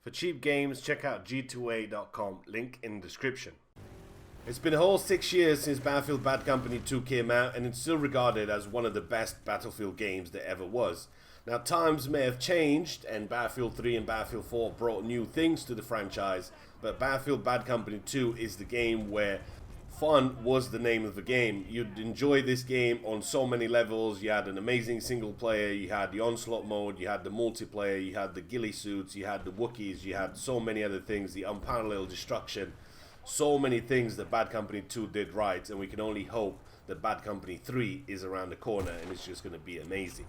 For cheap games, check out g2a.com, link in the description. It's been a whole 6 years since Battlefield Bad Company 2 came out, and it's still regarded as one of the best Battlefield games there ever was. Now, times may have changed, and Battlefield 3 and Battlefield 4 brought new things to the franchise, but Battlefield Bad Company 2 is the game where fun was the name of the game. You'd enjoy this game on so many levels. You had an amazing single player, you had the onslaught mode, you had the multiplayer, you had the ghillie suits, you had the Wookiees, you had so many other things, the unparalleled destruction. So many things that Bad Company 2 did right, and we can only hope that Bad Company 3 is around the corner and it's just going to be amazing.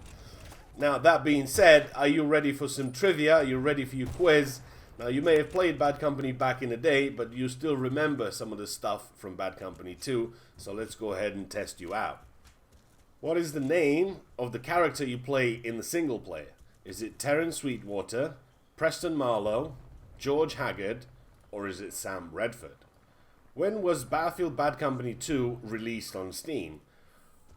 Now, that being said, are you ready for some trivia? Are you ready for your quiz? Now, you may have played Bad Company back in the day, but you still remember some of the stuff from Bad Company 2, so let's go ahead and test you out. What is the name of the character you play in the single player? Is it Terrence Sweetwater, Preston Marlowe, George Haggard, or is it Sam Redford? When was Battlefield Bad Company 2 released on Steam?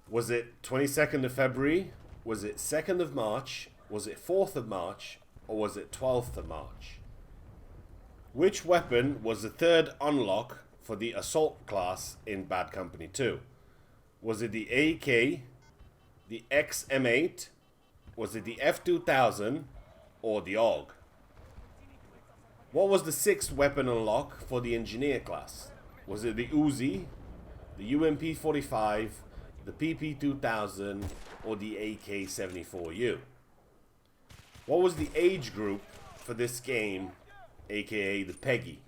Was it 22nd of February? Was it 2nd of March? Was it 4th of March? Or was it 12th of March? Which weapon was the third unlock for the Assault class in Bad Company 2? Was it the AK, the XM8, was it the F2000, or the AUG? What was the sixth weapon unlock for the Engineer class? Was it the Uzi, the UMP45, the PP2000, or the AK-74U? What was the age group for this game, aka the PEGI?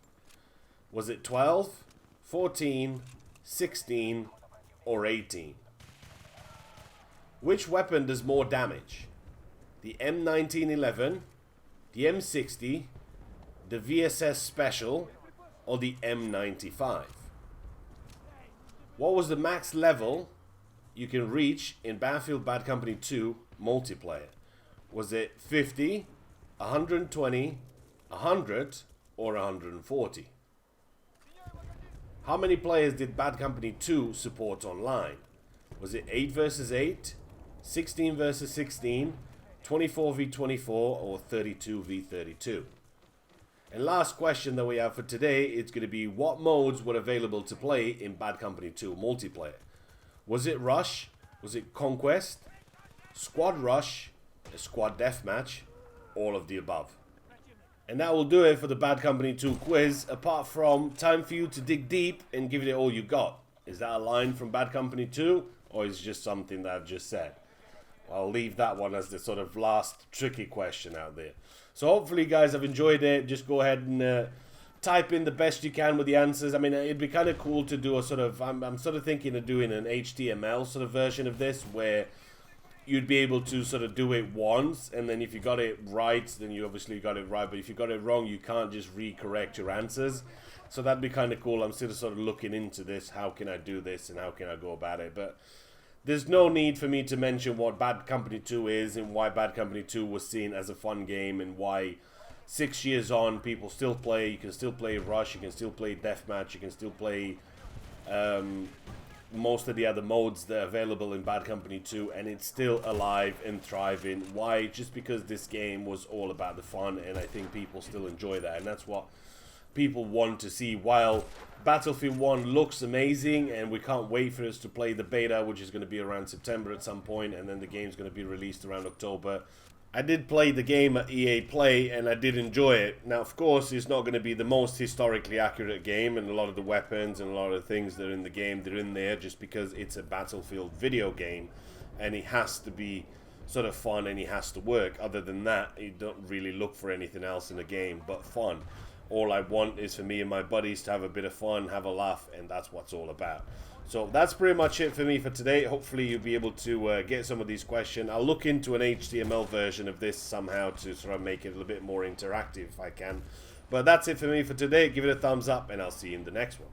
Was it 12, 14, 16, or 18? Which weapon does more damage? The M1911, the M60, the VSS Special, or the M95? What was the max level you can reach in Battlefield Bad Company 2 multiplayer? Was it 50, 120, 100, or 140? How many players did Bad Company 2 support online? Was it 8 versus 8, 16 versus 16, 24 v 24, or 32 v 32? And last question that we have for today is going to be, what modes were available to play in Bad Company 2 multiplayer? Was it Rush? Was it Conquest? Squad Rush? A Squad Deathmatch? All of the above. And that will do it for the Bad Company 2 quiz, apart from time for you to dig deep and give it all you got. Is that a line from Bad Company 2, or is it just something that I've just said? I'll leave that one as the sort of last tricky question out there. So hopefully you guys have enjoyed it. Just go ahead and type in the best you can with the answers. I mean, it'd be kind of cool to do a sort of, I'm sort of thinking of doing an HTML sort of version of this, where you'd be able to sort of do it once, and then if you got it right, then you obviously got it right, but if you got it wrong, you can't just recorrect your answers. So that'd be kind of cool. I'm still sort of looking into this. How can I do this, and how can I go about it? But there's no need for me to mention what Bad Company 2 is and why Bad Company 2 was seen as a fun game, and why 6 years on people still play. You can still play Rush, you can still play Deathmatch, you can still play most of the other modes that are available in Bad Company 2, and it's still alive and thriving. Why? Just because this game was all about the fun, and I think people still enjoy that, and that's what people want to see. While Battlefield 1 looks amazing, and we can't wait for us to play the beta, which is going to be around September at some point, and then the game's going to be released around October. I did play the game at EA Play, and I did enjoy it. Now, of course, it's not going to be the most historically accurate game, and a lot of the weapons and a lot of the things that are in the game, they're in there just because it's a Battlefield video game, and it has to be sort of fun, and it has to work. Other than that, you don't really look for anything else in the game but fun. All I want is for me and my buddies to have a bit of fun, have a laugh, and that's what's all about. So that's pretty much it for me for today. Hopefully you'll be able to get some of these questions. I'll look into an HTML version of this somehow to sort of make it a little bit more interactive if I can. But that's it for me for today. Give it a thumbs up, and I'll see you in the next one.